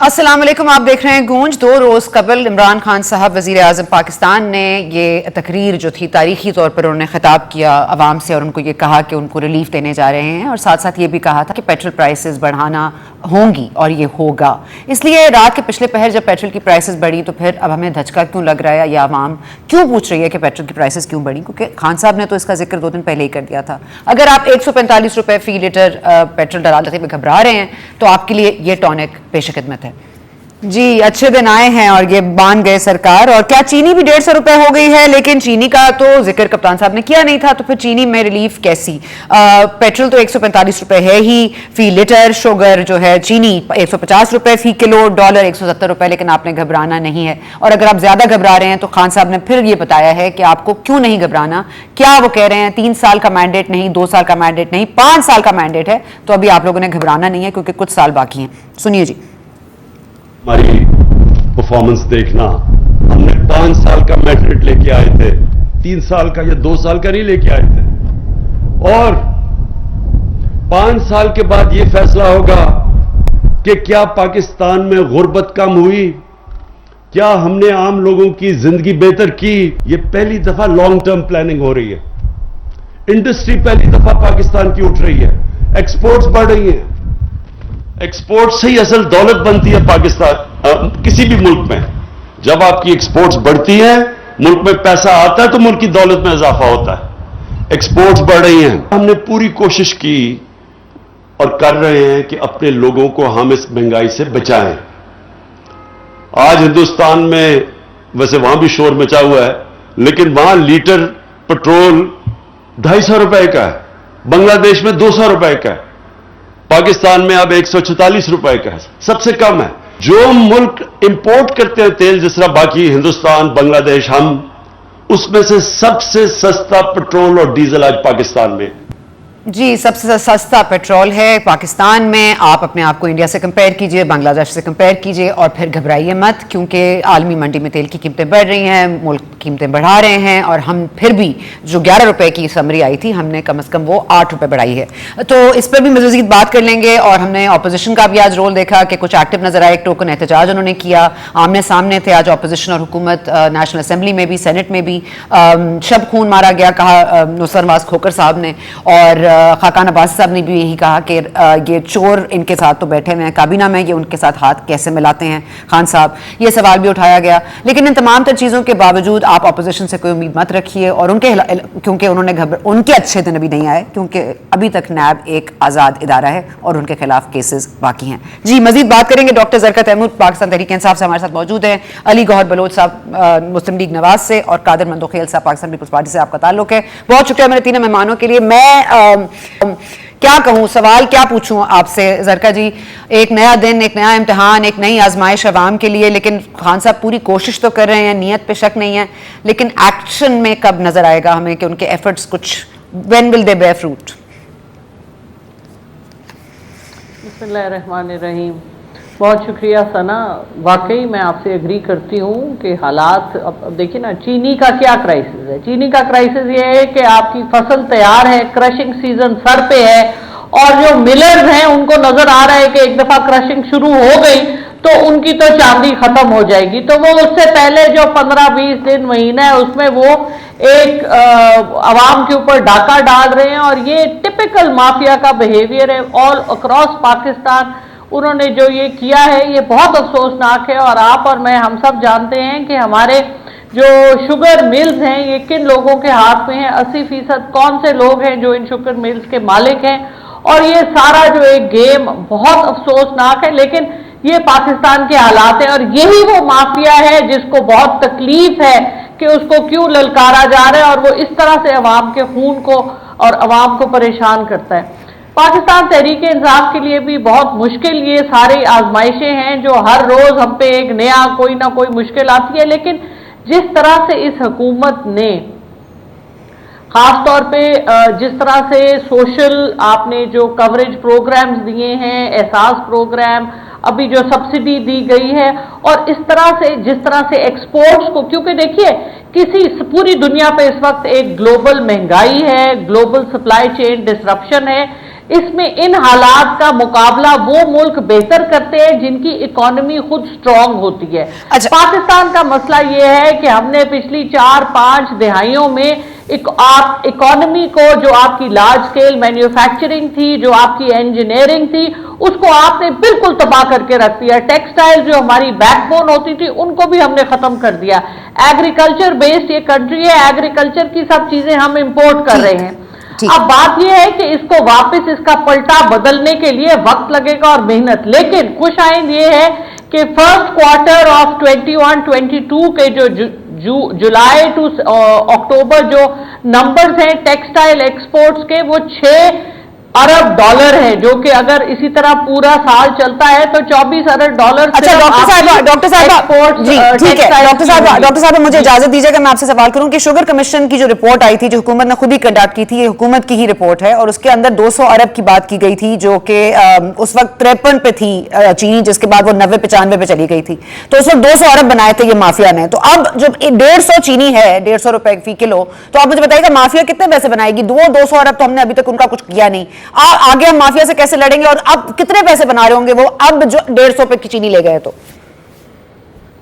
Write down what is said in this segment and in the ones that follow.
السلام علیکم، آپ دیکھ رہے ہیں گونج۔ 2 روز قبل عمران خان صاحب وزیر اعظم پاکستان نے یہ تقریر جو تھی تاریخی طور پر انہوں نے خطاب کیا عوام سے، اور ان کو یہ کہا کہ ان کو ریلیف دینے جا رہے ہیں، اور ساتھ ساتھ یہ بھی کہا تھا کہ پیٹرول پرائسز بڑھانا ہوں گی اور یہ ہوگا۔ اس لیے رات کے پچھلے پہر جب پیٹرول کی پرائسز بڑھی تو پھر اب ہمیں دھچکا کیوں لگ رہا ہے، یا عوام کیوں پوچھ رہی ہے کہ پیٹرول کی پرائسز کیوں بڑھی؟ کیونکہ خان صاحب نے تو اس کا ذکر 2 دن پہلے ہی کر دیا تھا۔ اگر آپ 145 روپے فی لیٹر پیٹرول ڈالتے ہوئے گھبرا رہے ہیں تو آپ کے لیے یہ ٹونک پیش خدمت ہے۔ جی اچھے دن آئے ہیں اور یہ باندھ گئے سرکار، اور کیا چینی بھی 150 روپے ہو گئی ہے؟ لیکن چینی کا تو ذکر کپتان صاحب نے کیا نہیں تھا، تو پھر چینی میں ریلیف کیسی؟ پیٹرول تو 145 روپے ہے ہی فی لیٹر، شوگر جو ہے چینی 150 روپے فی کلو، ڈالر 170 روپے، لیکن آپ نے گھبرانا نہیں ہے۔ اور اگر آپ زیادہ گھبرا رہے ہیں تو خان صاحب نے پھر یہ بتایا ہے کہ آپ کو کیوں نہیں گھبرانا۔ کیا وہ کہہ رہے ہیں 3 سال کا مینڈیٹ نہیں، 2 سال کا مینڈیٹ نہیں، 5 سال کا مینڈیٹ ہے، تو ابھی آپ لوگوں نے گھبرانا نہیں ہے کیونکہ کچھ سال باقی ہیں۔ سنیے جی۔ ہماری پرفارمنس دیکھنا، ہم نے 5 سال کا مینڈیٹ لے کے آئے تھے، 3 سال کا یا 2 سال کا نہیں لے کے آئے تھے، اور 5 سال کے بعد یہ فیصلہ ہوگا کہ کیا پاکستان میں غربت کم ہوئی، کیا ہم نے عام لوگوں کی زندگی بہتر کی۔ یہ پہلی دفعہ لانگ ٹرم پلاننگ ہو رہی ہے، انڈسٹری پہلی دفعہ پاکستان کی اٹھ رہی ہے، ایکسپورٹس بڑھ رہی ہیں۔ ایکسپورٹ سے ہی اصل دولت بنتی ہے پاکستان کسی بھی ملک میں۔ جب آپ کی ایکسپورٹس بڑھتی ہیں، ملک میں پیسہ آتا ہے تو ملک کی دولت میں اضافہ ہوتا ہے۔ ایکسپورٹس بڑھ رہی ہیں، ہم نے پوری کوشش کی اور کر رہے ہیں کہ اپنے لوگوں کو ہم اس مہنگائی سے بچائیں۔ آج ہندوستان میں ویسے وہاں بھی شور مچا ہوا ہے، لیکن وہاں لیٹر پٹرول 250 روپے کا ہے، بنگلہ دیش میں 200 روپے کا ہے، پاکستان میں اب 146 روپے کا ہے، سب سے کم ہے۔ جو ملک امپورٹ کرتے ہیں تیل، جس طرح باقی ہندوستان، بنگلہ دیش، ہم اس میں سے سب سے سستا پٹرول اور ڈیزل آج پاکستان میں۔ جی سب سے سستا پیٹرول ہے پاکستان میں۔ آپ اپنے آپ کو انڈیا سے کمپیئر کیجئے، بنگلہ دیش سے کمپیئر کیجئے، اور پھر گھبرائیے مت، کیونکہ عالمی منڈی میں تیل کی قیمتیں بڑھ رہی ہیں، ملک قیمتیں بڑھا رہے ہیں، اور ہم پھر بھی جو 11 روپے کی سمری آئی تھی، ہم نے کم از کم وہ 8 روپے بڑھائی ہے۔ تو اس پر بھی مزید بات کر لیں گے، اور ہم نے اپوزیشن کا بھی آج رول دیکھا کہ کچھ ایکٹیو نظر آئے، ایک ٹوکن احتجاج انہوں نے کیا، آمنے سامنے تھے آج اپوزیشن اور حکومت، نیشنل اسمبلی میں بھی، سینٹ میں بھی شب خون مارا گیا، کہا نصر نواز کھوکھر صاحب نے، اور خاقان عباس صاحب نے بھی یہی کہا کہ یہ چور ان کے ساتھ تو بیٹھے ہوئے ہیں کابینہ میں، یہ ان کے ساتھ ہاتھ کیسے ملاتے ہیں خان صاحب، یہ سوال بھی اٹھایا گیا۔ لیکن ان تمام تر چیزوں کے باوجود آپ اپوزیشن سے کوئی امید مت رکھیے، اور کیونکہ انہوں نے ان کے اچھے دن ابھی نہیں آئے، کیونکہ ابھی تک نیب ایک آزاد ادارہ ہے اور ان کے خلاف کیسز باقی ہیں۔ جی مزید بات کریں گے، ڈاکٹر زرکت احمد پاکستان تحریک انصاف سے ہمارے ساتھ موجود ہیں، علی گوہر بلوچ صاحب مسلم لیگ نواز سے، اور قادر مندوخیل صاحب پاکستان پیپلز پارٹی سے آپ کا تعلق ہے۔ بہت شکریہ میرے تینوں مہمانوں کے لیے۔ میں کیا کہوں، سوال کیا پوچھوں آپ سے زرکا جی؟ ایک نیا دن، ایک نیا امتحان، ایک نئی آزمائش عوام کے لیے، لیکن خان صاحب پوری کوشش تو کر رہے ہیں، نیت پہ شک نہیں ہے، لیکن ایکشن میں کب نظر آئے گا ہمیں کہ ان کے ایفرٹس کچھ when will they bear fruit؟ بسم اللہ الرحمن الرحیم۔ بہت شکریہ ثنا، واقعی میں آپ سے اگری کرتی ہوں کہ حالات، اب دیکھیں نا، چینی کا کیا کرائسس ہے؟ چینی کا کرائسس یہ ہے کہ آپ کی فصل تیار ہے، کرشنگ سیزن سر پہ ہے، اور جو ملرز ہیں ان کو نظر آ رہا ہے کہ ایک دفعہ کرشنگ شروع ہو گئی تو ان کی تو چاندی ختم ہو جائے گی، تو وہ اس سے پہلے جو 15-20 دن مہینہ ہے اس میں وہ ایک عوام کے اوپر ڈاکہ ڈال رہے ہیں، اور یہ ٹپیکل مافیا کا بیہیویئر ہے آل اکراس پاکستان۔ انہوں نے جو یہ کیا ہے یہ بہت افسوسناک ہے، اور آپ اور میں ہم سب جانتے ہیں کہ ہمارے جو شوگر ملز ہیں یہ کن لوگوں کے ہاتھ میں ہیں، 80% کون سے لوگ ہیں جو ان شوگر ملز کے مالک ہیں، اور یہ سارا جو ایک گیم بہت افسوسناک ہے، لیکن یہ پاکستان کے حالات ہیں، اور یہی وہ مافیا ہے جس کو بہت تکلیف ہے کہ اس کو کیوں للکارا جا رہا ہے، اور وہ اس طرح سے عوام کے خون کو اور عوام کو پریشان کرتا ہے۔ پاکستان تحریک انصاف کے لیے بھی بہت مشکل یہ ساری آزمائشیں ہیں، جو ہر روز ہم پہ ایک نیا کوئی نہ کوئی مشکل آتی ہے، لیکن جس طرح سے اس حکومت نے خاص طور پہ جس طرح سے سوشل آپ نے جو کوریج پروگرامز دیے ہیں، احساس پروگرام، ابھی جو سبسڈی دی گئی ہے، اور اس طرح سے جس طرح سے ایکسپورٹس کو، کیونکہ دیکھیے پوری دنیا پہ اس وقت ایک گلوبل مہنگائی ہے، گلوبل سپلائی چین ڈسرپشن ہے، اس میں ان حالات کا مقابلہ وہ ملک بہتر کرتے ہیں جن کی اکانومی خود سٹرونگ ہوتی ہے. پاکستان کا مسئلہ یہ ہے کہ ہم نے پچھلی 4-5 دہائیوں میں آپ اکانومی کو, جو آپ کی لارج سکیل مینوفیکچرنگ تھی, جو آپ کی انجینئرنگ تھی, اس کو آپ نے بالکل تباہ کر کے رکھ دیا. ٹیکسٹائل جو ہماری بیک بون ہوتی تھی ان کو بھی ہم نے ختم کر دیا. ایگریکلچر بیسڈ یہ کنٹری ہے, ایگریکلچر کی سب چیزیں ہم امپورٹ کر رہے ہیں. اب بات یہ ہے کہ اس کو واپس اس کا پلٹا بدلنے کے لیے وقت لگے گا اور محنت. لیکن خوش آئند یہ ہے کہ فرسٹ کوارٹر آف 21-22 کے جو جولائی ٹو اکتوبر جو نمبرز ہیں ٹیکسٹائل ایکسپورٹس کے, وہ 6 ارب ڈالر ہے, جو کہ اگر اسی طرح پورا سال چلتا ہے تو 24 ارب ڈالر. اچھا ڈاکٹر صاحب مجھے اجازت دیجیے کہ میں آپ سے سوال کروں کہ شوگر کمیشن کی جو رپورٹ آئی تھی, جو حکومت نے خود ہی کنڈکٹ کی تھی, یہ حکومت کی ہی رپورٹ ہے, اور اس کے اندر 200 ارب کی بات کی گئی تھی, جو کہ اس وقت 53 پہ تھی چینی, جس کے بعد وہ 90-95 پہ چلی گئی تھی. تو اس وقت 200 ارب بنائے تھے یہ مافیا نے. تو اب جب 150 چینی ہے 150 روپے فی کلو, تو آپ مجھے بتائیے گا مافیا کتنے پیسے بنائے گی؟ 200 ارب تو ہم نے ابھی تک ان کا کچھ کیا نہیں. آگے ہم مافیا سے کیسے لڑیں گے, اور اب کتنے پیسے بنا رہے ہوں گے وہ اب جو 150 روپے کی چینی لے گئے؟ تو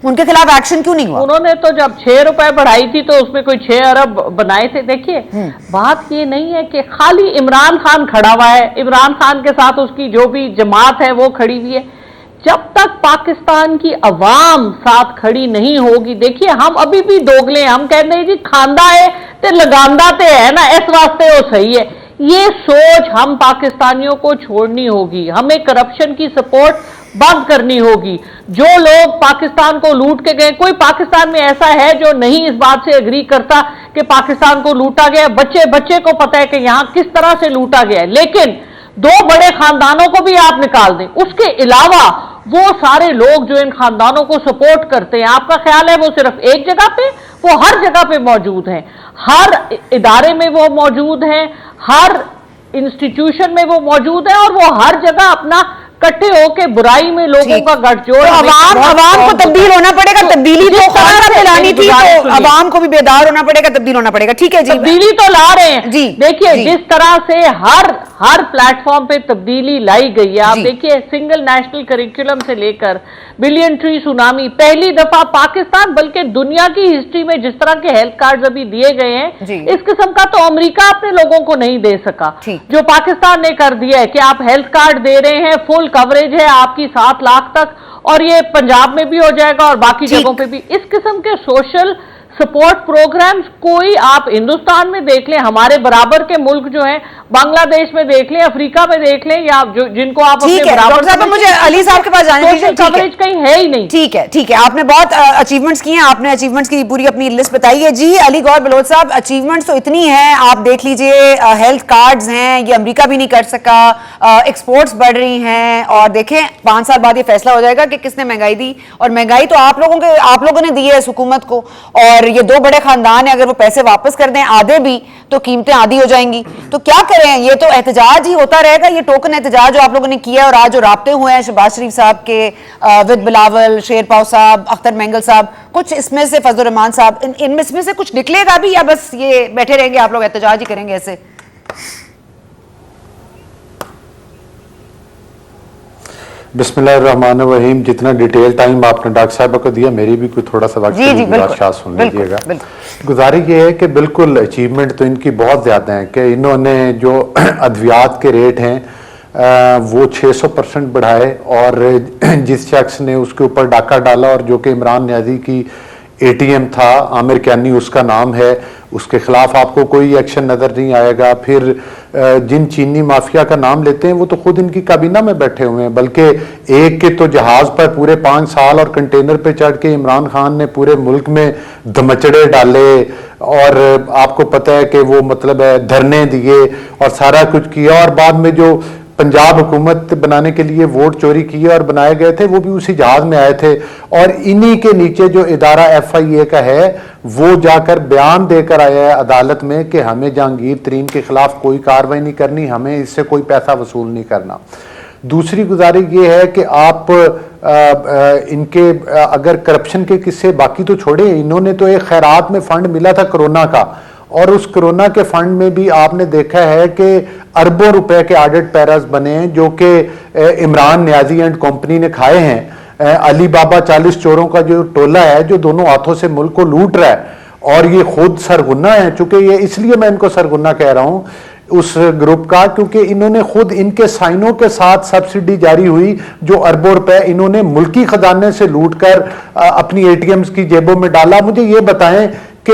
ان کے خلاف ایکشن کیوں نہیں ہوا؟ انہوں نے تو جب 6 روپے بڑھائی تھی تو اس میں کوئی 6 ارب بنائے تھے. دیکھیے بات یہ نہیں ہے کہ خالی عمران خان کھڑا ہوا ہے, عمران خان کے ساتھ اس کی جو بھی جماعت ہے وہ کھڑی ہوئی ہے. جب تک پاکستان کی عوام ساتھ کھڑی نہیں ہوگی, دیکھیے ہم ابھی بھی دوگلے ہیں, ہم کہتے ہیں جی کھاندہ ہے تے لگاندہ تے ہے نا, اس واسطے وہ صحیح ہے. یہ سوچ ہم پاکستانیوں کو چھوڑنی ہوگی. ہمیں کرپشن کی سپورٹ بند کرنی ہوگی. جو لوگ پاکستان کو لوٹ کے گئے, کوئی پاکستان میں ایسا ہے جو نہیں اس بات سے اگری کرتا کہ پاکستان کو لوٹا گیا؟ بچے کو پتہ ہے کہ یہاں کس طرح سے لوٹا گیا ہے. لیکن 2 بڑے خاندانوں کو بھی آپ نکال دیں, اس کے علاوہ وہ سارے لوگ جو ان خاندانوں کو سپورٹ کرتے ہیں, آپ کا خیال ہے وہ صرف ایک جگہ پہ؟ وہ ہر جگہ پہ موجود ہیں, ہر ادارے میں وہ موجود ہیں, ہر انسٹیٹیوشن میں وہ موجود ہیں, اور وہ ہر جگہ اپنا کٹھے ہو کے برائی میں لوگوں کا گٹھ جوڑ. عوام کو تبدیل ہونا پڑے گا, تبدیلی تو پھیلانی تھی, تو عوام کو بھی بیدار ہونا پڑے گا, تبدیل ہونا پڑے گا. ٹھیک ہے جی, تبدیلی تو لا رہے ہیں. دیکھیے جس طرح سے ہر پلیٹ فارم پہ تبدیلی لائی گئی ہے, آپ دیکھیے سنگل نیشنل کریکولم سے لے کر بلین ٹری سونامی, پہلی دفعہ پاکستان بلکہ دنیا کی ہسٹری میں جس طرح کے ہیلتھ کارڈز ابھی دیے گئے ہیں, اس قسم کا تو امریکہ اپنے لوگوں کو نہیں دے سکا. جو پاکستان نے کر دیا ہے کہ آپ ہیلتھ کارڈ دے رہے ہیں, فل کوریج ہے آپ کی 7 لاکھ تک, اور یہ پنجاب میں بھی ہو جائے گا اور باقی جگہوں پہ بھی. اس قسم کے سوشل سپورٹ پروگرامز کوئی آپ ہندوستان میں دیکھ لیں, ہمارے برابر کے ملک جو ہیں, بنگلہ دیش میں دیکھ لیں, افریقہ میں دیکھ لیں, یا جن کو آپ اپنے برابر. مجھے علی صاحب کے پاس جانے دیجیے, کوریج کہیں ہے ہی نہیں. ٹھیک ہے, آپ نے بہت اچیومنٹس کی ہیں, آپ نے اچیومنٹس کی پوری اپنی لسٹ بتائی ہے. جی علی گور بلوچ صاحب, اچیومنٹس تو اتنی ہیں, آپ دیکھ لیجئے ہیلتھ کارڈز ہیں, یہ امریکہ بھی نہیں کر سکا, ایکسپورٹس بڑھ رہی ہیں, اور دیکھیں 5 سال بعد یہ فیصلہ ہو جائے گا کہ کس نے مہنگائی دی, اور مہنگائی تو آپ لوگوں نے دی ہے اس حکومت کو, اور یہ 2 بڑے خاندان ہیں, اگر وہ پیسے واپس کر دیں آدھے بھی تو قیمتیں آدھی ہو جائیں گی. تو کیا کریں, یہ تو احتجاج ہی ہوتا رہے گا, یہ ٹوکن احتجاج جو آپ لوگوں نے کیا, اور آج جو رابطے ہوئے ہیں شہباز شریف صاحب کے ود بلاول, شیر پاؤ صاحب, اختر مینگل صاحب, کچھ اس میں سے فضل الرحمان صاحب, ان میں سے کچھ نکلے گا بھی, یا بس یہ بیٹھے رہیں گے آپ لوگ احتجاج ہی کریں گے ایسے؟ بسم اللہ الرحمن الرحیم. جتنا ڈیٹیل ٹائم آپ نے ڈاکٹر صاحبہ کو دیا, میری بھی کوئی تھوڑا سا وقت گزارش سن لیجیے گا. گزارش یہ ہے کہ بالکل اچیومنٹ تو ان کی بہت زیادہ ہیں, کہ انہوں نے جو ادویات کے ریٹ ہیں وہ 600% بڑھائے, اور جس شخص نے اس کے اوپر ڈاکہ ڈالا, اور جو کہ عمران نیازی کی ATM تھا, عامر کیانی اس کا نام ہے, اس کے خلاف آپ کو کوئی ایکشن نظر نہیں آئے گا. پھر جن چینی مافیا کا نام لیتے ہیں وہ تو خود ان کی کابینہ میں بیٹھے ہوئے ہیں, بلکہ ایک کے تو جہاز پر پورے 5 سال اور کنٹینر پہ چڑھ کے عمران خان نے پورے ملک میں دھمچڑے ڈالے, اور آپ کو پتہ ہے کہ وہ مطلب ہے دھرنے دیے اور سارا کچھ کیا, اور بعد میں جو پنجاب حکومت بنانے کے لیے ووٹ چوری کیے اور بنائے گئے تھے وہ بھی اسی جہاز میں آئے تھے. اور انہی کے نیچے جو ادارہ FIA کا ہے وہ جا کر بیان دے کر آیا ہے عدالت میں کہ ہمیں جہانگیر ترین کے خلاف کوئی کارروائی نہیں کرنی, ہمیں اس سے کوئی پیسہ وصول نہیں کرنا. دوسری گزارش یہ ہے کہ آپ ان کے اگر کرپشن کے قصے باقی تو چھوڑیں, انہوں نے تو ایک خیرات میں فنڈ ملا تھا کرونا کا, اور اس کورونا کے فنڈ میں بھی آپ نے دیکھا ہے کہ اربوں روپے کے آڈٹ پیراز بنے ہیں جو کہ عمران نیازی اینڈ کمپنی نے کھائے ہیں. علی بابا 40 چوروں کا جو ٹولہ ہے جو دونوں ہاتھوں سے ملک کو لوٹ رہا ہے اور یہ خود سرغنہ ہے, چونکہ یہ اس لیے میں ان کو سرغنہ کہہ رہا ہوں اس گروپ کا, کیونکہ انہوں نے خود ان کے سائنوں کے ساتھ سبسڈی جاری ہوئی جو اربوں روپے انہوں نے ملکی خزانے سے لوٹ کر اپنی اے ٹی ایمز کی جیبوں میں ڈالا. مجھے یہ بتائیں کہ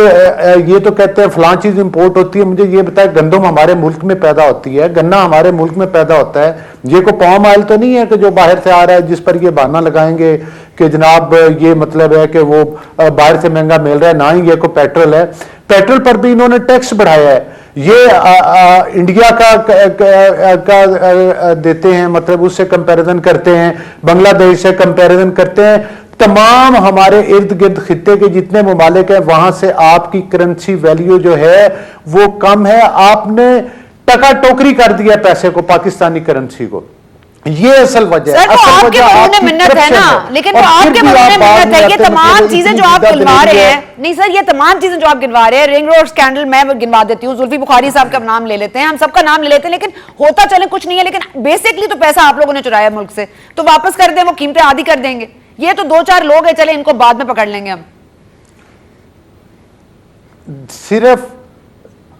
یہ تو کہتے ہیں فلاں چیز امپورٹ ہوتی ہے, مجھے یہ بتائیں گندم ہمارے ملک میں پیدا ہوتی ہے, گنا ہمارے ملک میں پیدا ہوتا ہے, یہ کوئی پام آئل تو نہیں ہے کہ جو باہر سے آ رہا ہے جس پر یہ بہانہ لگائیں گے کہ جناب یہ مطلب ہے کہ وہ باہر سے مہنگا مل رہا ہے. نہ ہی یہ کوئی پیٹرول ہے, پیٹرول پر بھی انہوں نے ٹیکس بڑھایا ہے. یہ انڈیا کا دیتے ہیں, مطلب اس سے کمپیریزن کرتے ہیں, بنگلہ دیش سے کمپیریزن کرتے ہیں. تمام ہمارے ارد گرد خطے کے جتنے ممالک ہیں وہاں سے آپ کی کرنسی ویلیو جو ہے وہ کم ہے. آپ نے ٹکا ٹوکری کر دیا پیسے کو, پاکستانی کرنسی کو. یہ اصل وجہ ہے. آپ کے منہ میں منت ہے نا, لیکن وہ آپ کے منہ میں منت ہے. یہ تمام چیزیں جو آپ گنوا رہے ہیں, نہیں سر, یہ تمام چیزیں جو آپ گنوا رہے ہیں, رنگ روڈ سکینڈل میں گنوا دیتی ہوں, زلفی بخاری صاحب کا نام لے لیتے ہیں, ہم سب کا نام لے لیتے ہیں, لیکن ہوتا چلے کچھ نہیں ہے. لیکن بیسکلی تو پیسہ آپ لوگوں نے چرایا ملک سے, تو واپس کر دیں, وہ قیمتیں آدھی کر دیں گے. یہ تو 2-4 لوگ ہیں, چلے ان کو بعد میں پکڑ لیں گے ہم. صرف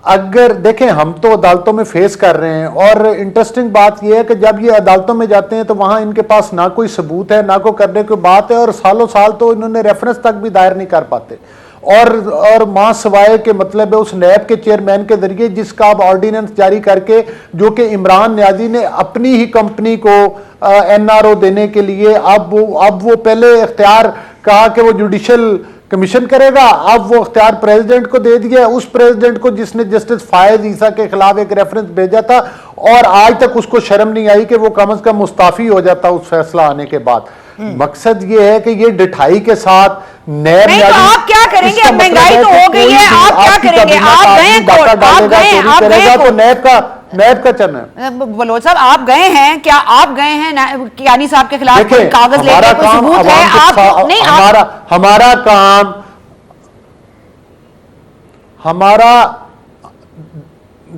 اگر دیکھیں ہم تو عدالتوں میں فیس کر رہے ہیں, اور انٹرسٹنگ بات یہ ہے کہ جب یہ عدالتوں میں جاتے ہیں تو وہاں ان کے پاس نہ کوئی ثبوت ہے نہ کوئی کرنے کی بات ہے, اور سالوں سال تو انہوں نے ریفرنس تک بھی دائر نہیں کر پاتے. اور ماں سوائے کہ مطلب ہے اس نیب کے چیئرمین کے ذریعے جس کا اب آرڈیننس جاری کر کے, جو کہ عمران نیازی نے اپنی ہی کمپنی کو این آر او دینے کے لیے اب وہ پہلے اختیار کہا کہ وہ جوڈیشل کمیشن کرے گا, اب وہ اختیار پریزیڈنٹ کو دے دیا. اس پریزیڈنٹ کو جس نے جسٹس فائز عیسیٰ کے خلاف ایک ریفرنس بھیجا تھا, اور آج تک اس کو شرم نہیں آئی کہ وہ کم از کم مستعفی ہو جاتا اس فیصلہ آنے کے بعد. مقصد یہ ہے کہ یہ ڈٹھائی کے ساتھ نیب نہیں, تو آپ کیا کریں گے؟ اب مہنگائی تو ہو گئی ہے, آپ کیا کریں گے؟ آپ گئے تو نیب کا چرنا ہے. بلوچ صاحب آپ گئے ہیں, کیا آپ گئے ہیں کیانی صاحب کے خلاف کوئی کاغذ لے کے کوئی ثبوت ہے؟ آپ نہیں, ہمارا کام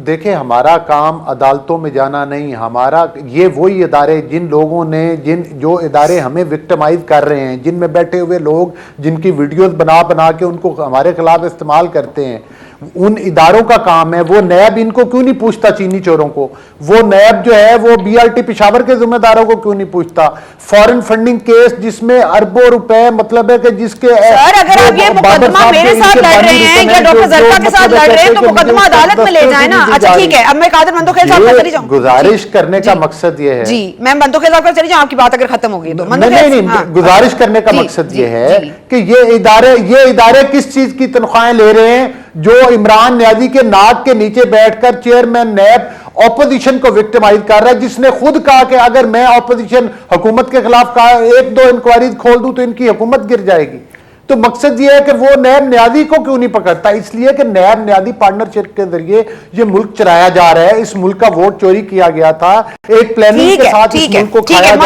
دیکھیں ہمارا کام عدالتوں میں جانا نہیں. ہمارا یہ وہی ادارے جن لوگوں نے جو ادارے ہمیں وکٹمائز کر رہے ہیں, جن میں بیٹھے ہوئے لوگ جن کی ویڈیوز بنا کے ان کو ہمارے خلاف استعمال کرتے ہیں, ان اداروں کا کام ہے. وہ نیب ان کو کیوں نہیں پوچھتا چینی چوروں کو؟ وہ نیب جو ہے وہ بی آر ٹی پشاور کے ذمہ داروں کو کیوں نہیں پوچھتا؟ فارن فنڈنگ کیس جس میں اربوں روپے مطلب ہے کہ جس کے سر اگر آپ یہ مقدمہ میرے ساتھ لڑ رہے ہیں یا ڈاکٹر زرفا کے ساتھ لڑ رہے ہیں تو مقدمہ عدالت میں لے جائیں نا. اچھا ٹھیک ہے, اب میں قادر مندوخیل صاحب کا چلی جاؤں. گزارش کرنے کا مقصد یہ ہے, جی میں مندوخیل صاحب کا چلی جاؤں, آپ کی بات اگر ختم ہوگی تو. نہیں, گزارش کرنے کا مقصد یہ ہے کہ یہ ادارے کس چیز کی تنخواہیں لے رہے ہیں جو عمران نیازی کے ناک کے نیچے بیٹھ کر چیئرمین نیب اپوزیشن کو وکٹمائز کر رہا ہے, جس نے خود کہا کہ اگر میں اپوزیشن حکومت کے خلاف 1-2 انکوائریز کھول دوں تو ان کی حکومت گر جائے گی. تو مقصد یہ ہے کہ وہ نیب نیازی کو کیوں نہیں پکڑتا؟ اس لیے کہ نیب نیازی پارٹنرشپ کے ذریعے یہ ملک چرایا جا رہا ہے. اس ملک کا ووٹ چوری کیا گیا تھا, ایک پلاننگ کے ساتھ اس ملک کو کھایا جا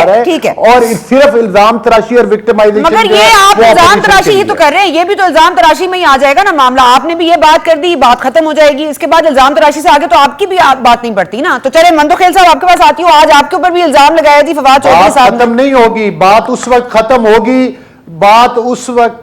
رہا ہے, اور صرف الزام تراشی اور وکٹمائزیشن. مگر یہ آپ الزام تراشی ہی تو کر رہے ہیں, یہ بھی تو الزام تراشی میں ہی آ جائے گا نا معاملہ. آپ نے بھی یہ بات کر دی, بات ختم ہو جائے گی. اس کے بعد الزام تراشی سے آگے تو آپ کی بھی بات نہیں پڑتی نا. تو چلے مندوخیل صاحب آپ کے پاس آتی ہوں, آج آپ کے اوپر بھی الزام لگایا جی فواد چودھری صاحب. ختم نہیں ہوگی بات, اس وقت ختم ہوگی بات, اس وقت.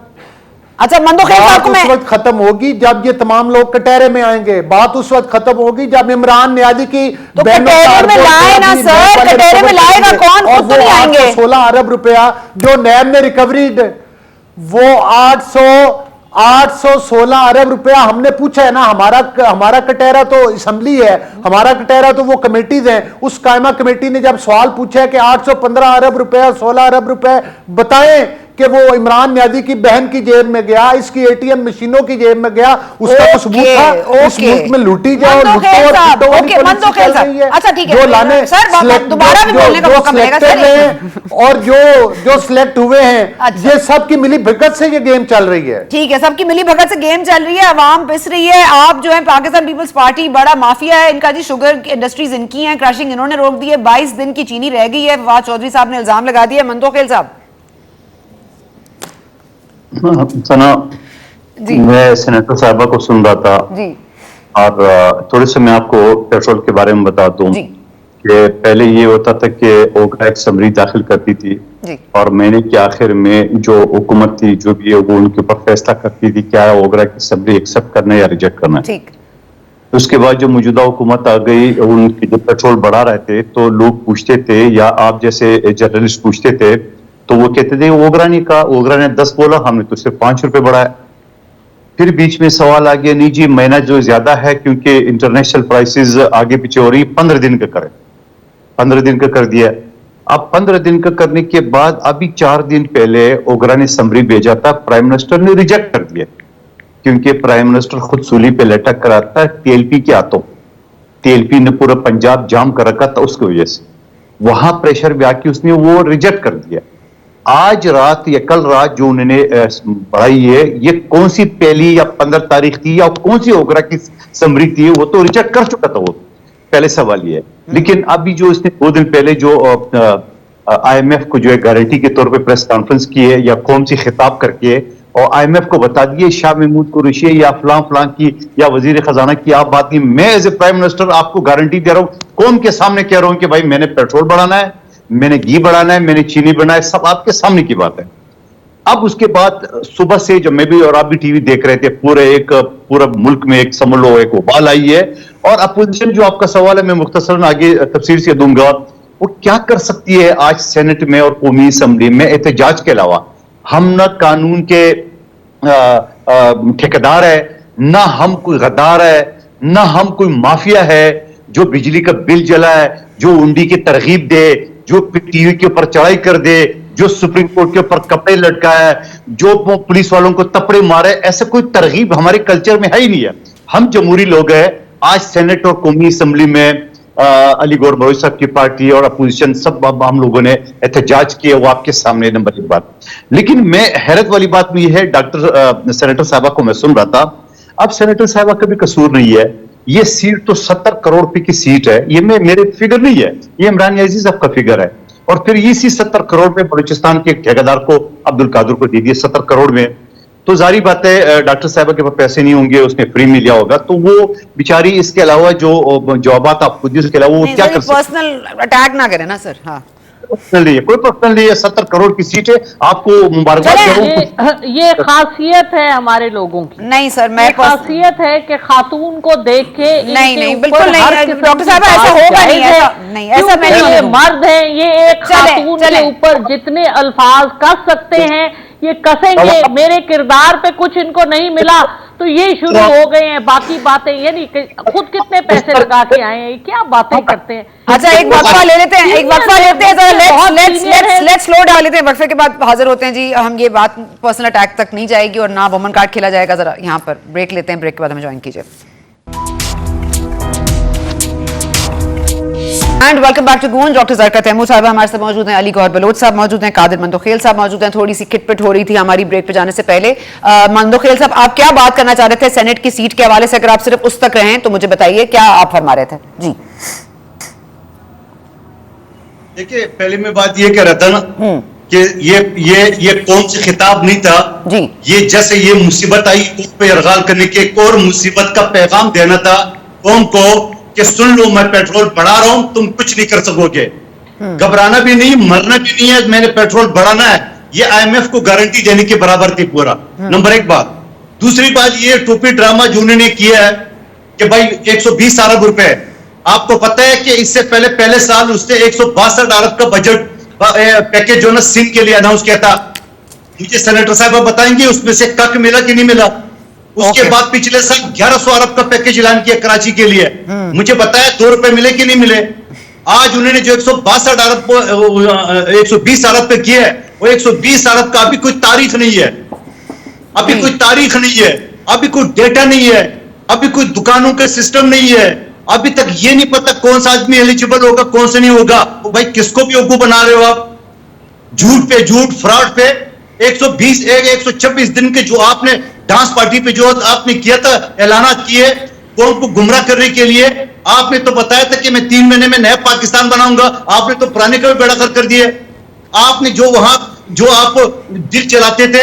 اچھا مندوخیل صاحب کو میں اس وقت ختم ہوگی جب یہ تمام لوگ کٹہرے میں آئیں گے. بات اس وقت ختم ہوگی جب عمران نیازی کی تو کٹہرے میں لائے نا سر, کٹہرے میں لائے گا کون؟ خود تو نہیں آئیں گے. 16 ارب روپیہ جو نیب نے ریکوری, وہ 816 ارب روپیہ ہم نے پوچھا ہے نا. ہمارا کٹہرا تو اسمبلی ہے, ہمارا کٹہرا تو وہ کمیٹیز ہیں. اس قائمہ کمیٹی نے جب سوال پوچھا ہے کہ 815 ارب روپیہ 16 ارب روپے بتائیں کہ وہ عمران نیازی کی بہن کی جیب میں گیا, اس کی اے ٹی ایم مشینوں کی جیب میں گیا, اس کا تو ثبوت تھا. اس ملک میں لوٹی جاؤ, اور جو سلیکٹ ہوئے ہیں یہ سب کی ملی بھگت سے یہ گیم چل رہی ہے. ٹھیک ہے, سب کی ملی بھگت سے گیم چل رہی ہے, عوام پس رہی ہے. آپ جو ہے پاکستان پیپلز پارٹی بڑا مافیا ہے ان کا جی, شوگر انڈسٹریز ان کی ہیں, کراشنگ انہوں نے روک دی ہے, 22 دن کی چینی رہ گئی ہے. فواد چودھری صاحب نے الزام لگا دیا. مندوخیل صاحب سنا میں سینیٹر صاحبہ کو سن رہا تھا جی اور تھوڑے سے میں آپ کو پیٹرول کے بارے میں بتا دوں کہ پہلے یہ ہوتا تھا کہ اوگرا ایک سمری داخل کرتی تھی اور مہینے کے آخر میں جو حکومت تھی جو بھی وہ ان کے اوپر فیصلہ کرتی تھی کیا اوگرا کی سمری ایکسپٹ کرنا ہے یا ریجیکٹ کرنا ہے. اس کے بعد جو موجودہ حکومت آ گئی ان کی جو پیٹرول بڑھا رہے تھے تو لوگ پوچھتے تھے یا آپ جیسے جرنلسٹ پوچھتے تھے تو وہ کہتے تھے اوگرا نہیں کہا, اوگرا نے 10 بولا, ہم نے تو صرف 5 روپے بڑھایا. پھر بیچ میں سوال آ گیا نہیں جی مہینہ جو زیادہ ہے کیونکہ انٹرنیشنل پرائسز آگے پیچھے ہو رہی 15 دن کا کریں, 15 دن کا کر دیا. اب 15 دن کا کرنے کے بعد ابھی 4 دن پہلے اوگرا نے سمری بھیجا تھا, پرائم منسٹر نے ریجیکٹ کر دیا کیونکہ پرائم منسٹر خود سولی پہ لٹک کر آتا ہے ٹی ایل پی کے ہاتھوں. ٹی ایل پی نے پورا پنجاب جام کر رکھا تھا اس کی وجہ سے, وہاں پریشر بھی آ کے اس نے وہ ریجیکٹ کر دیا. آج رات یا کل رات جو انہوں نے بڑھائی ہے یہ کون سی پہلی یا 15 تاریخ تھی یا کون سی اوگرا کی سمری تھی, وہ تو ریجیکٹ کر چکا تھا. وہ پہلے سوال یہ ہے. لیکن ابھی جو اس نے 2 دن پہلے جو آئی ایم ایف کو جو ہے گارنٹی کے طور پہ پریس کانفرنس کی ہے یا قوم سے خطاب کر کے اور آئی ایم ایف کو بتا دیے شاہ محمود قریشی یا فلاں فلاں کی یا وزیر خزانہ کی آپ بات نہیں, میں ایز اے پرائم منسٹر آپ کو گارنٹی دے رہا ہوں, قوم کے سامنے کہہ رہا ہوں کہ بھائی میں نے پیٹرول بڑھانا ہے, میں نے گھی بڑھانا ہے, میں نے چینی بڑھانا ہے, سب آپ کے سامنے کی بات ہے. اب اس کے بعد صبح سے جب میں بھی اور آپ بھی ٹی وی دیکھ رہے تھے پورا ملک میں ایک سمجھ لو ایک وبال آئی ہے. اور اپوزیشن جو آپ کا سوال ہے میں مختصراً آگے تفصیل سے دوں گا, وہ کیا کر سکتی ہے آج سینٹ میں اور قومی اسمبلی میں احتجاج کے علاوہ. ہم نہ قانون کے ٹھیکیدار ہے, نہ ہم کوئی غدار ہے, نہ ہم کوئی مافیا ہے جو بجلی کا بل جلائے, جو انڈی کی ترغیب دے, جو ٹی وی کے اوپر چڑھائی کر دے, جو سپریم کورٹ کے اوپر کپڑے لٹکائے, جو پولیس والوں کو تپڑے مارے. ایسا کوئی ترغیب ہمارے کلچر میں ہے ہی نہیں ہے. ہم جمہوری لوگ ہیں. آج سینٹ اور قومی اسمبلی میں علی گور بلوچ صاحب کی پارٹی اور اپوزیشن سب ہم لوگوں نے احتجاج کیا, وہ آپ کے سامنے نمبر 1 بات. لیکن میں حیرت والی بات بھی ہے, ڈاکٹر سینیٹر صاحبہ کو میں سن رہا تھا, اب سینیٹر صاحبہ کا بھی قصور نہیں ہے. یہ سیٹ تو 70 کروڑ روپے کی سیٹ ہے, یہ میرے فگر نہیں ہے, یہ عمران عزیز صاحب کا فگر ہے. اور پھر اسی 70 کروڑ میں بلوچستان کے ٹھیکیدار کو عبد القادر کو دے دیے 70 کروڑ میں. تو ظاہری بات ہے ڈاکٹر صاحبہ کے پاس پیسے نہیں ہوں گے, اس نے فری میں لیا ہوگا, تو وہ بیچاری اس کے علاوہ جو جوابات آپ خود اس کے علاوہ وہ کیا کر سکتے ہیں. پرسنل اٹیک نہ کریں نا سر. ہاں کوئی پرسنل نہیں ہے, 70 کروڑ کی سیٹ ہے, آپ کو مبارکباد کروں. یہ خاصیت ہے ہمارے لوگوں کی. نہیں سر, میں خاصیت ہے کہ خاتون کو دیکھ کے نہیں بالکل نہیں ڈاکٹر صاحب ایسا ہوگا نہیں, ایسا میں نہیں. یہ مرد ہیں, یہ ایک خاتون کے اوپر جتنے الفاظ کس سکتے ہیں یہ کسیں گے. میرے کردار پہ کچھ ان کو نہیں ملا تو یہ شروع ہو گئے ہیں باقی باتیں. یعنی خود کتنے پیسے لگا کے آئے ہیں, کیا باتیں کرتے ہیں. اچھا ایک وقفہ لے لیتے ہیں, لیٹس سلو ڈاؤن لیتے ہیں, وقفے کے بعد حاضر ہوتے ہیں. جی ہم یہ بات پرسنل اٹیک تک نہیں جائے گی اور نہ وومن کارڈ کھیلا جائے گا. ذرا یہاں پر بریک لیتے ہیں, بریک کے بعد ہمیں جوائن کیجیے. اینڈ ویلکم بیک ٹو گونج. ڈاکٹر زرکا تیمور صاحب ہمارے ساتھ موجود ہیں, علی گور بلوچ صاحب موجود ہیں, قادر مندوخیل صاحب موجود ہیں. تھوڑی سی کھٹ پٹ ہو رہی تھی ہماری بریک پہ جانے سے پہلے. مندوخیل صاحب آپ کیا بات کرنا چاہ رہے تھے سینٹ کی سیٹ کے حوالے سے؟ اگر آپ صرف اس تک رہیں تو مجھے بتائیے کیا آپ فرما رہے تھے. جی دیکھیے پہلے میں بات یہ کہہ رہا تھا نا کہ یہ قوم سے خطاب نہیں تھا. جی یہ جیسے یہ مصیبت آئی قوم پہ ارغال کرنے کے ایک اور مصیبت کا پیغام دینا تھا قوم کو کہ سن لو میں پیٹرول بڑھا رہا ہوں, تم کچھ نہیں کر سکو گے. گھبرانا بھی نہیں, مرنا بھی نہیں ہے, میں نے پیٹرول بڑھانا ہے. یہ آئی ایم ایف کو گارنٹی دینے کے برابر تھی پورا. نمبر 1 بات. دوسری بات یہ ٹوپی ڈرامہ جو انہوں نے کیا ہے کہ بھائی 120 ارب روپے. آپ کو پتہ ہے کہ اس سے پہلے سال اس نے 162 ارب کا بجٹ پیکج جو نا سندھ کے لیے اناؤنس کیا تھا. مجھے سینیٹر صاحب بتائیں گے اس میں سے کک ملا کہ نہیں ملا. اس کے بعد پچھلے سال 1100 ارب کا پیکج اعلان کیا کراچی کے لیے. مجھے بتایا 2 روپے ملے کہ نہیں ملے. آج انہوں نے جو 162 ارب 120 ارب پہ کیا ہے وہ 120 ارب کا ابھی کوئی تاریخ نہیں ہے. ابھی کوئی تاریخ نہیں ہے, ابھی کوئی ڈیٹا نہیں ہے, ابھی کوئی دکانوں کا سسٹم نہیں ہے. ابھی تک یہ نہیں پتا کون سا آدمی ایلیجیبل ہوگا کون سے نہیں ہوگا. بھائی کس کو بھی اوگو بنا رہے ہو آپ؟ جھوٹ پہ جھوٹ, فراڈ پہ. 126 دن کے جو آپ نے ڈانس پارٹی پہ جو آپ نے کیا تھا اعلانات کیے قوم کو گمراہ کرنے کے لیے, آپ نے تو بتایا تھا کہ میں 3 مہینے میں نیا پاکستان بناؤں گا. آپ نے تو پرانے کا بھی بیڑا غرق کر دیا. آپ نے جو وہاں جو آپ دل چلاتے تھے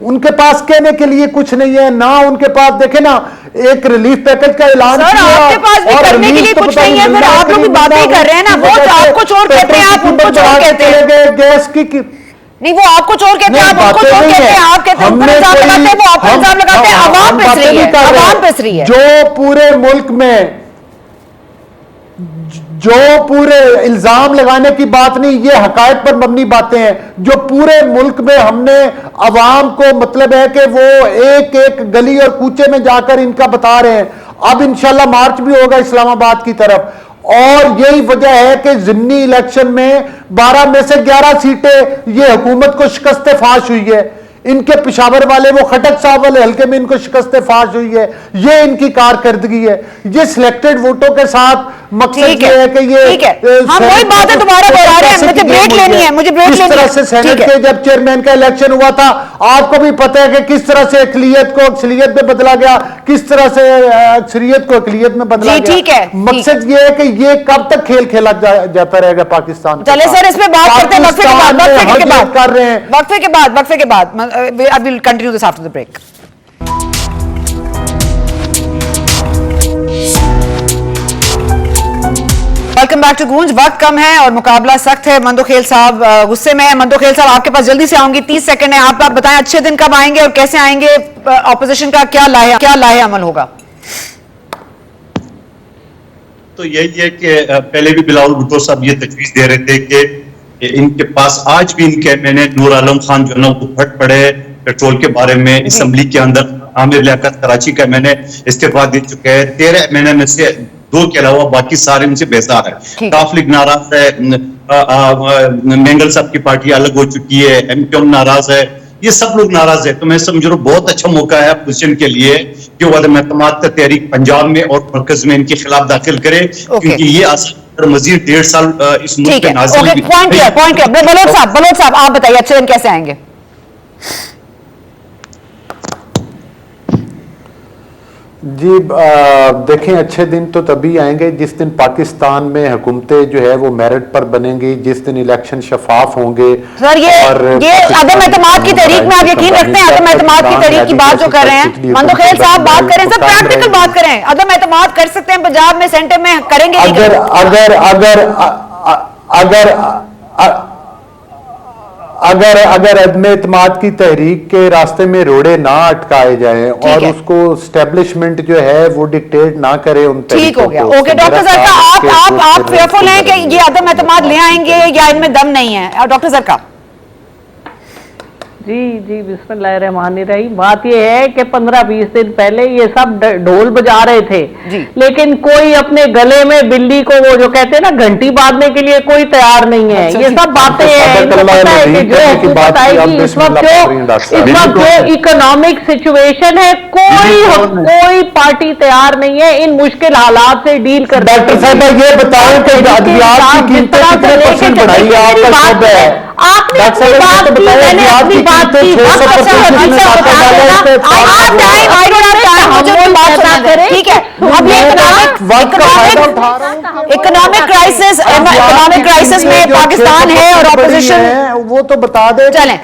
ان کے پاس کہنے کے لیے کچھ نہیں ہے, نہ ان کے پاس دیکھیں نا ایک ریلیف پیکج کا اعلان کیا, آپ کے پاس بھی کرنے کے لیے کچھ نہیں ہے, پھر آپ لوگ بھی باتیں کر رہے ہیں نا, وہ آپ کو چور کہتے ہیں, آپ ان کو چور کہتے ہیں, گیس کی نہیں وہ آپ کو چور کہتے ہیں, آپ ان کو چور کہتے ہیں, آپ کہتے ہیں اوپر الزام لگاتے ہیں, وہ آپ پر الزام لگاتے ہیں, عوام پس رہی ہے, عوام پس رہی ہے. جو پورے ملک میں جو پورے الزام لگانے کی بات نہیں, یہ حقائق پر مبنی باتیں ہیں, جو پورے ملک میں ہم نے عوام کو مطلب ہے کہ وہ ایک ایک گلی اور کوچے میں جا کر ان کا بتا رہے ہیں. اب انشاءاللہ مارچ بھی ہوگا اسلام آباد کی طرف, اور یہی وجہ ہے کہ ضمنی الیکشن میں 12 میں سے 11 سیٹیں یہ حکومت کو شکست فاش ہوئی ہے. ان کے پشاور والے وہ خٹک صاحب والے حلقے میں ان کو شکست فاش ہوئی ہے. یہ ان کی کارکردگی ہے. یہ سلیکٹڈ ووٹوں کے ساتھ مقصد یہ ہے کہ یہ ہم وہی بات ہے دوبارہ بتا رہے ہیں, مجھے بریک لینی ہے, مجھے بریک لینی ہے. کس طرح سے سینٹ کے جب چیئرمین کا الیکشن ہوا تھا, آپ کو بھی پتہ ہے کہ کس طرح سے اقلیت کو اکثریت میں بدلا گیا, کس طرح سے اکثریت کو اقلیت میں بدلا گیا. مقصد یہ ہے کہ یہ کب تک کھیل کھیلا جاتا رہے گا پاکستان. چلے سر اس پہ بات کرتے ہیں وقفے کے بعد. I will continue this after the break. Welcome back to Goonj. وقت کم ہے اور مقابلہ سخت ہے. مندوخیل صاحب غصے میں ہیں. مندوخیل صاحب آپ کے پاس جلدی سے آؤں گی, 30 سیکنڈ ہے, آپ بتائیں اچھے دن کب آئیں گے اور کیسے آئیں گے, اپوزیشن کا کیا لاہے عمل ہوگا؟ تو یہی ہے کہ پہلے بھی بلاول بھٹو صاحب یہ تجویز دے رہے تھے کہ ان کے پاس آج بھی ان کے میں نے نور عالم خان جو ہے نا وہ پھٹ پڑے پیٹرول کے بارے میں, اسمبلی کے اندر عامر لیاقت کراچی کا میں نے استعفیٰ دے چکے ہیں. 13 مہینے میں سے 2 کے علاوہ باقی سارے ان سے بیزار ہے. کاف لیگ ناراض ہے, مینگل صاحب کی پارٹی الگ ہو چکی ہے, ایم کیو ایم ناراض ہے, یہ سب لوگ ناراض ہیں. تو میں سمجھ رہا ہوں بہت اچھا موقع ہے اپوزیشن کے لیے کہ وہ عدم اعتماد کا تحریک پنجاب میں اور مرکز میں ان کے خلاف داخل کرے, کیونکہ یہ مزید 1.5 سال اس ملک کے ناظرین. بلوچ صاحب آپ بتائیے اچھے دن کیسے آئیں گے؟ جی دیکھیں, اچھے دن تو تبھی آئیں گے جس دن پاکستان میں حکومتیں جو ہے وہ میرٹ پر بنیں گی, جس دن الیکشن شفاف ہوں گے. سر یہ عدم اعتماد کی تحریک میں آپ یقین رکھتے ہیں؟ عدم اعتماد کی تحریک کی بات جو کر رہے ہیں مندوخیل صاحب, بات کریں سر, پریکٹیکل بات کریں. عدم اعتماد کر سکتے ہیں پنجاب میں, سینٹر میں کریں گے. اگر عدم اعتماد کی تحریک کے راستے میں روڑے نہ اٹکائے جائیں اور اس کو اسٹیبلشمنٹ جو ہے وہ ڈکٹیٹ نہ کرے ان ٹھیک ہو گیا. اوکے ڈاکٹر زرکا, آپ فیئرفل ہیں کہ یہ عدم اعتماد لے آئیں گے یا ان میں دم نہیں ہے؟ ڈاکٹر زرکا. جی بسم اللہ الرحمن الرحیم. بات یہ ہے کہ 15-20 دن پہلے یہ سب ڈھول بجا رہے تھے, لیکن کوئی اپنے گلے میں بلی کو وہ جو کہتے ہیں نا گھنٹی باندھنے کے لیے کوئی تیار نہیں ہے. یہ سب باتیں ہیں, ان کو پتہ ہے کہ جو حکومت آئے گی اس وقت جو اکنامک سچویشن ہے, کوئی پارٹی تیار نہیں ہے ان مشکل حالات سے ڈیل کرنے. ڈاکٹر صاحب یہ بتائیں کہ ادویات کی قیمتیں کتنے پرسنٹ بڑھائی ہے آپ کا شعبہ ہے؟ آپ نے اپنی بات کی, میں نے اپنی بات کی. ٹھیک ہے, اب یہ اکنامک کرائسس میں پاکستان ہے اور اپوزیشن, وہ تو بتا دیں. چلیں